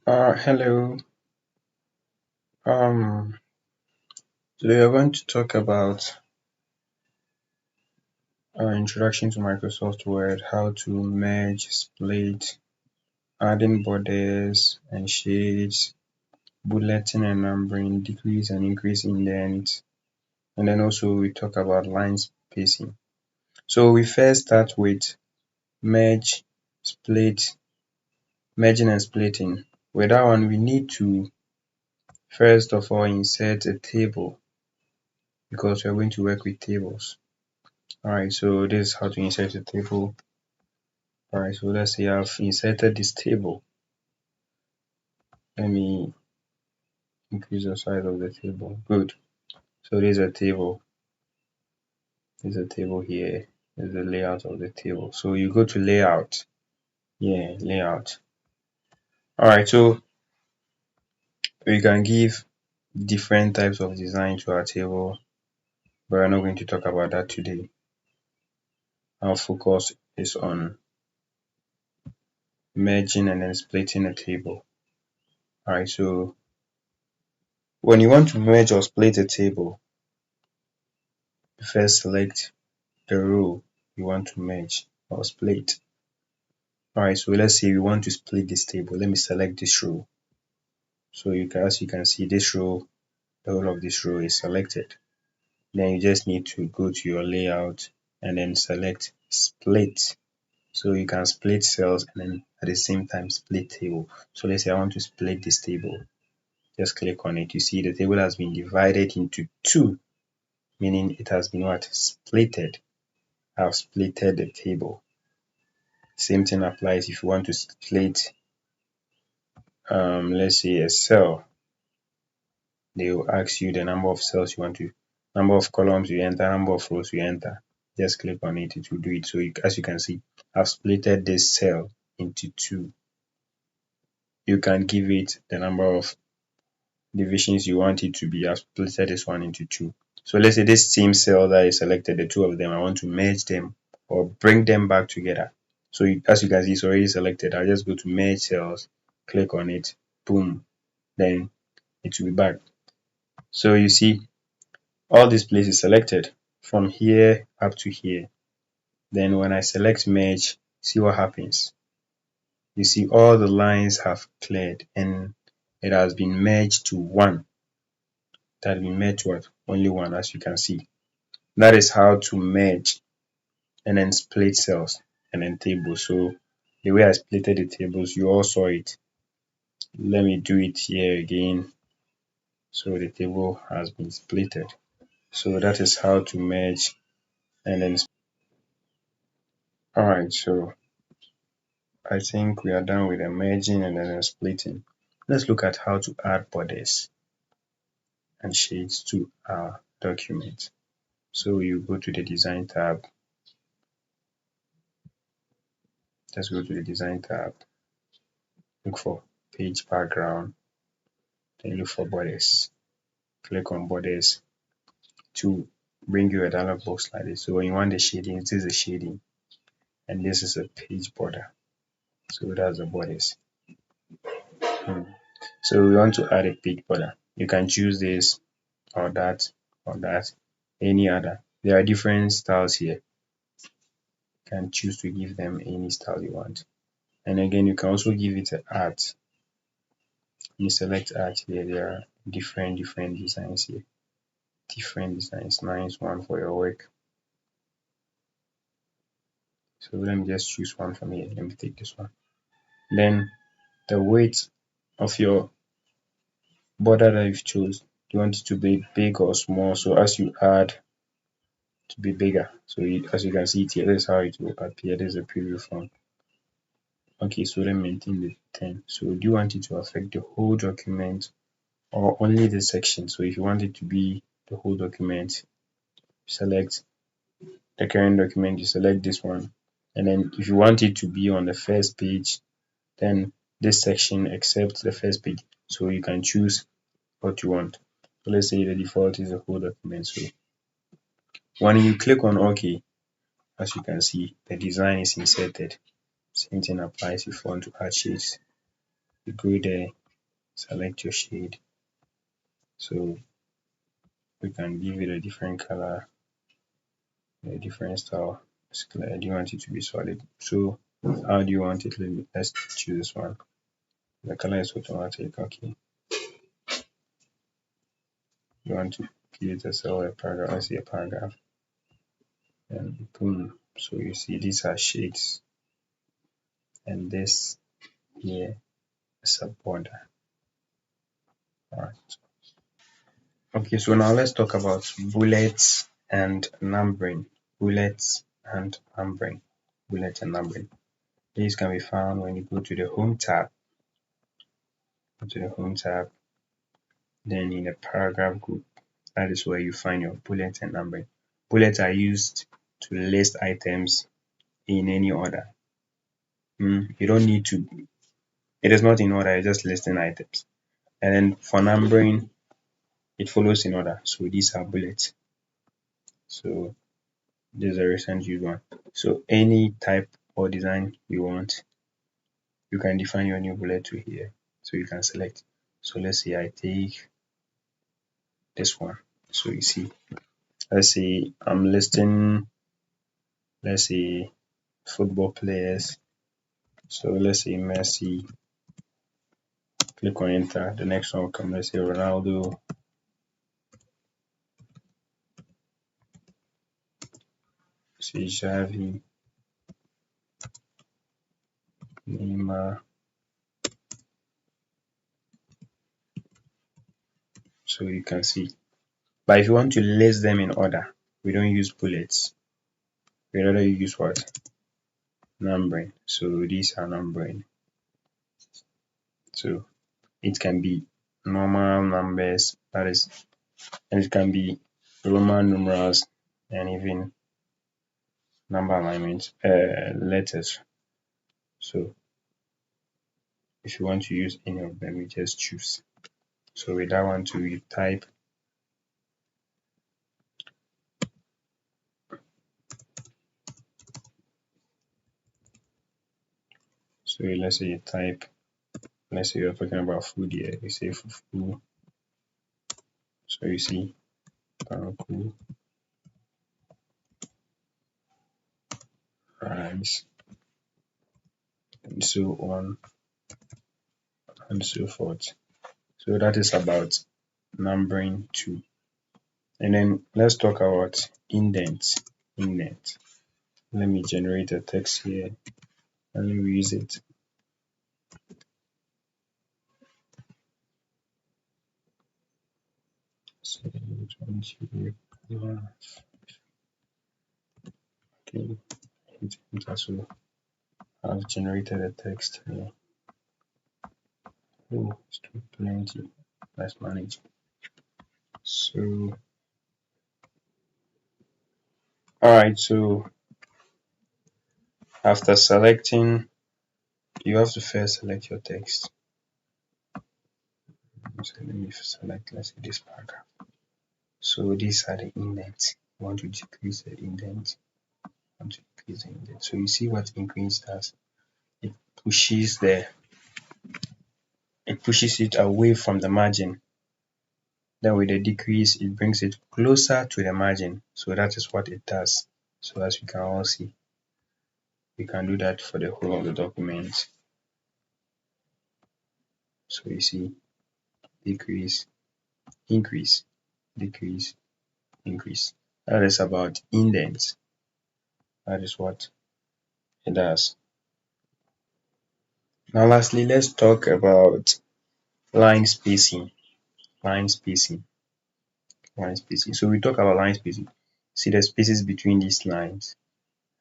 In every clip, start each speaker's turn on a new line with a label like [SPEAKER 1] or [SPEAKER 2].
[SPEAKER 1] Hello. Um, Today we're going to talk about introduction to Microsoft Word, how to merge, split, adding borders and shades, bulleting and numbering, decrease and increase indent, and then also we talk about line spacing. So we first start with merge, split, merging and splitting. With that one, we need to first of all insert a table because we're going to work with tables. Alright, so this is how to insert a table. Alright, so let's say I've inserted this table. Let me increase the size of the table. Good. So there's a table. There's a table here. There's the layout of the table. So you go to layout. Yeah, layout. Alright, so we can give different types of design to our table, but we're not going to talk about that today. Our focus is on merging and then splitting a table. Alright, so when you want to merge or split a table, you first select the row you want to merge or split. Alright, so let's say we want to split this table. Let me select this row. So as you can see, this row, the whole of this row is selected. Then you just need to go to your layout and then select split. So you can split cells and then at the same time split table. So let's say I want to split this table. Just click on it. You see the table has been divided into two, meaning it has been what? Splitted. I've splitted the table. Same thing applies if you want to split let's say a cell. They will ask you the number of cells you want to, number of columns you enter, number of rows you enter. Just click on it, it will do it. So as you can see, I've splitted this cell into two. You can give it the number of divisions you want it to be. I've splitted this one into two. So let's say this same cell that I selected, the two of them, I want to merge them or bring them back together. So as you can see, it's already selected. I'll just go to merge cells, click on it, boom, then it will be back. So you see all these places selected from here up to here. Then when I select merge, see what happens. You see all the lines have cleared and it has been merged to one. It has been merged to what? Only one, as you can see. That is how to merge and then split cells and then tables. So the way I splitted the tables, you all saw it. Let me do it here again. So the table has been splitted. So that is how to merge and then. Alright, so I think we are done with the merging and then the splitting. Let's look at how to add borders and shades to our document. So you go to the design tab. Let's go to the design tab. Look for page background. Then look for borders. Click on borders to bring you a dialog box like this. So when you want the shading, this is the shading. And this is a page border. So that's the borders. So we want to add a page border. You can choose this or that or that, any other. There are different styles here. You can choose to give them any style you want. And again, you can also give it an art. You select art here, there are different designs here. Different designs, nice one for your work. So let me just choose one from here. Let me take this one. Then the weight of your border that you've chosen. Do you want it to be big or small? So as you add to be bigger. So as you can see it here, this is how it will appear. This is a preview form. Okay, so let me maintain the 10. So do you want it to affect the whole document or only the section? So if you want it to be the whole document, select the current document, you select this one. And then if you want it to be on the first page, then this section except the first page. So you can choose what you want. So let's say the default is the whole document. So when you click on OK, as you can see, the design is inserted. Same thing applies if you want to add shades. You go there, select your shade. So we can give it a different color, a different style. Basically, I do want it to be solid. So how do you want it? Let's choose this one. The color is automatic. Okay. You want to create a cell, a paragraph. Let's see a paragraph. And boom. So you see these are shades. And this here is a border. Alright. Okay, so now let's talk about bullets and numbering. Bullets and numbering. Bullets and numbering. These can be found when you go to the Home tab. Go to the Home tab. Then in the paragraph group, that is where you find your bullets and numbering. Bullets are used to list items in any order. You don't need to. It is not in order. You're just listing items. And then for numbering, it follows in order. So these are bullets. So this is a recent used one. So any type or design you want, you can define your new bullet to here. So you can select. So let's say I take this one. So you see, let's say I'm listing, let's say football players. So let's say Messi. Click on enter. The next one will come. Let's say Ronaldo. Say Xavi, Neymar. So you can see. But if you want to list them in order, we don't use bullets. We rather use what? Numbering. So these are numbering. So it can be normal numbers, that is, and it can be Roman numerals and even number alignment letters. So if you want to use any of them, you just choose. So with that one too, you type. So let's say you type, let's say you're talking about food here, you say fufu. So you see banku, rice, and so on and so forth. So that is about numbering too. And then let's talk about indent. Indent. Let me generate a text here and use it. So 20, okay, hit enter. So I've generated a text here. Oh, it's too plenty. Let's manage. So alright, so after selecting, you have to first select your text. So let me select, let's say, this paragraph. So these are the indents. You want to decrease the indent. Want to decrease the indent. So you see what increase does. It pushes the it pushes it away from the margin. Then with the decrease, it brings it closer to the margin. So that is what it does. So as you can all see, we can do that for the whole of the document. So you see, decrease, increase, decrease, increase. That is about indents. That is what it does. Now lastly, let's talk about line spacing. Line spacing. Line spacing. So we talk about line spacing. See the spaces between these lines.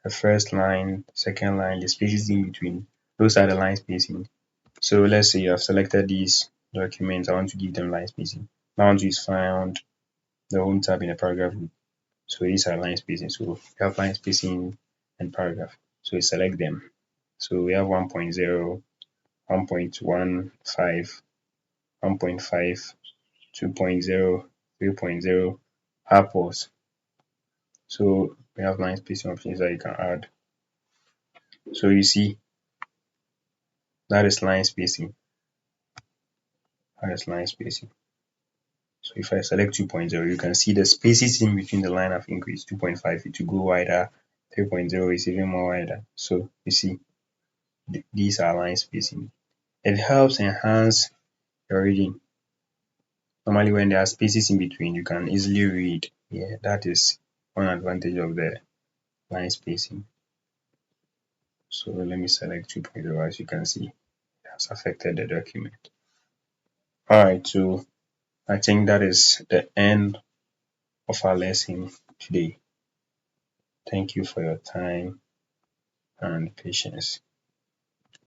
[SPEAKER 1] The first line, second line, the spaces in between. Those are the line spacing. So let's say you have selected these documents. I want to give them line spacing. Boundary is found, the home tab in the paragraph group. So these are line spacing. So we have line spacing and paragraph. So we select them. So we have 1.0, 1.15, 1.5, 2.0, 3.0, upwards. So we have line spacing options that you can add. So you see, that is line spacing. That is line spacing. So if I select 2.0, you can see the spaces in between the line have increased. 2.5 it will go wider, 3.0 is even more wider. So you see, these are line spacing. It helps enhance your reading. Normally when there are spaces in between, you can easily read. Yeah, that is one advantage of the line spacing. So let me select 2.0. As you can see, it has affected the document. Alright, so I think that is the end of our lesson today. Thank you for your time and patience.